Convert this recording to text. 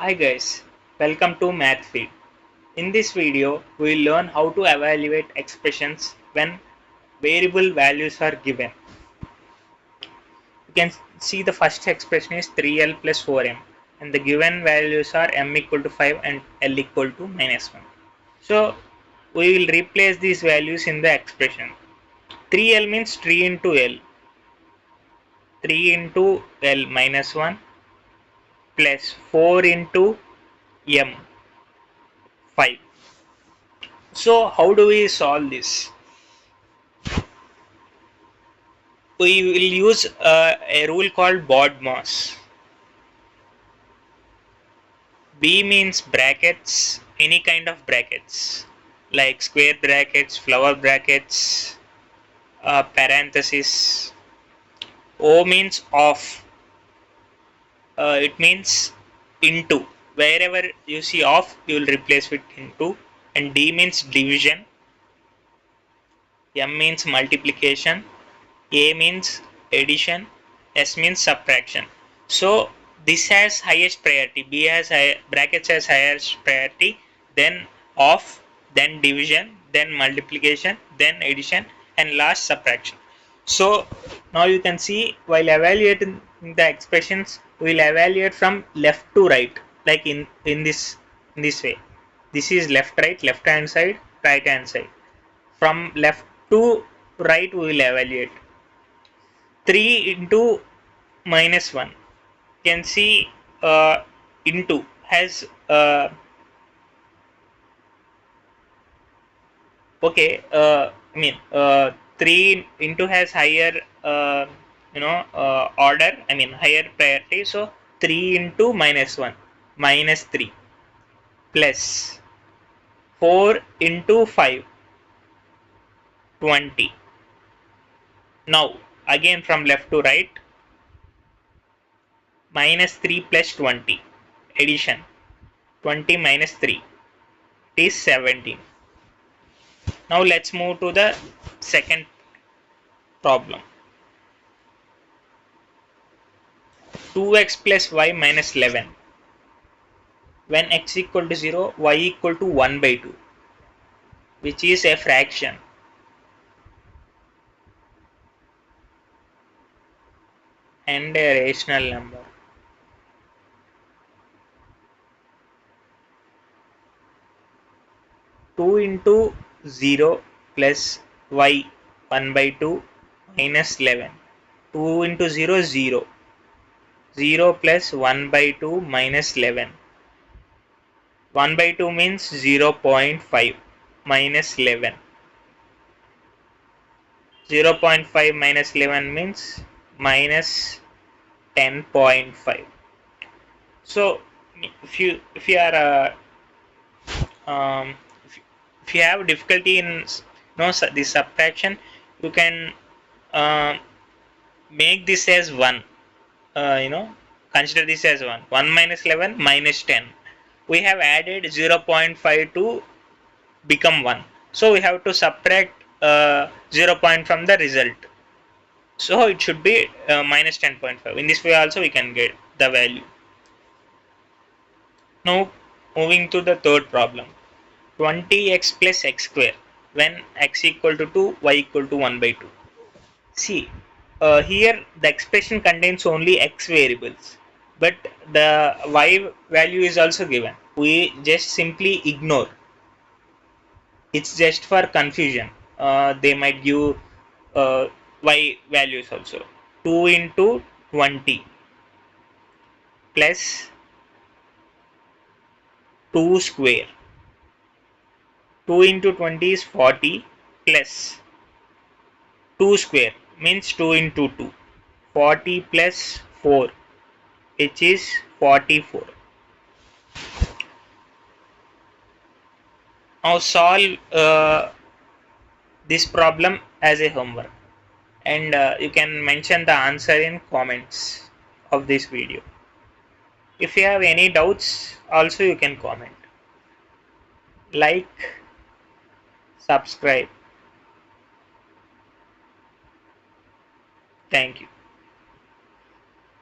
Hi guys, welcome to Math Feed. In this video, we will learn how to evaluate expressions when variable values are given. You can see the first expression is 3l plus 4m and the given values are m equal to 5 and l equal to minus 1. So we will replace these values in the expression. 3l means 3 into l. 3 into l minus 1 plus 4 into m 5. So how do we solve this? We will use a rule called BODMAS. B means brackets, any kind of brackets like square brackets, flower brackets, parenthesis. O means off. It means into. Wherever you see off, you will replace with into. And D means division. M means multiplication. A means addition. S means subtraction. So this has highest priority. B has brackets has highest priority, then off, then division, then multiplication, then addition, and last subtraction. So now you can see while evaluating the expressions, we will evaluate from left to right, like in this way. This is left hand side, right hand side. From left to right, we will evaluate 3 into minus 1. Can see into has okay I mean 3 into has higher order, I mean higher priority, so 3 into minus 1 minus 3 plus 4 into 5 20. Now again from left to right, minus 3 plus 20 addition, 20 minus 3 is 17. Now let's move to the second problem. 2x plus y minus 11. When x equal to 0, y equal to 1 by 2, which is a fraction. And a rational number. Two into 0 plus y 1 by 2 minus 11. 2 into 0 0. 0 plus 1 by 2 minus 11. 1 by 2 means 0.5 minus 11. 0.5 minus 11 means minus 10.5. So if you are if you have difficulty in this subtraction, you can make this as 1. Consider this as 1. 1 minus 11 minus 10. We have added 0.5 to become 1. So we have to subtract 0 point from the result. So it should be minus 10.5. In this way also we can get the value. Now moving to the third problem. 20x plus x square when x equal to 2, y equal to 1 by 2. See, here the expression contains only x variables, but the y value is also given. We just simply ignore. It's just for confusion. They might give y values also. 2 into 20 plus 2 square. 2 into 20 is 40 plus 2 square means 2 into 2. 40 plus 4, which is 44. Now solve this problem as a homework, and you can mention the answer in comments of this video. If you have any doubts, also you can comment. Like, subscribe. Thank you.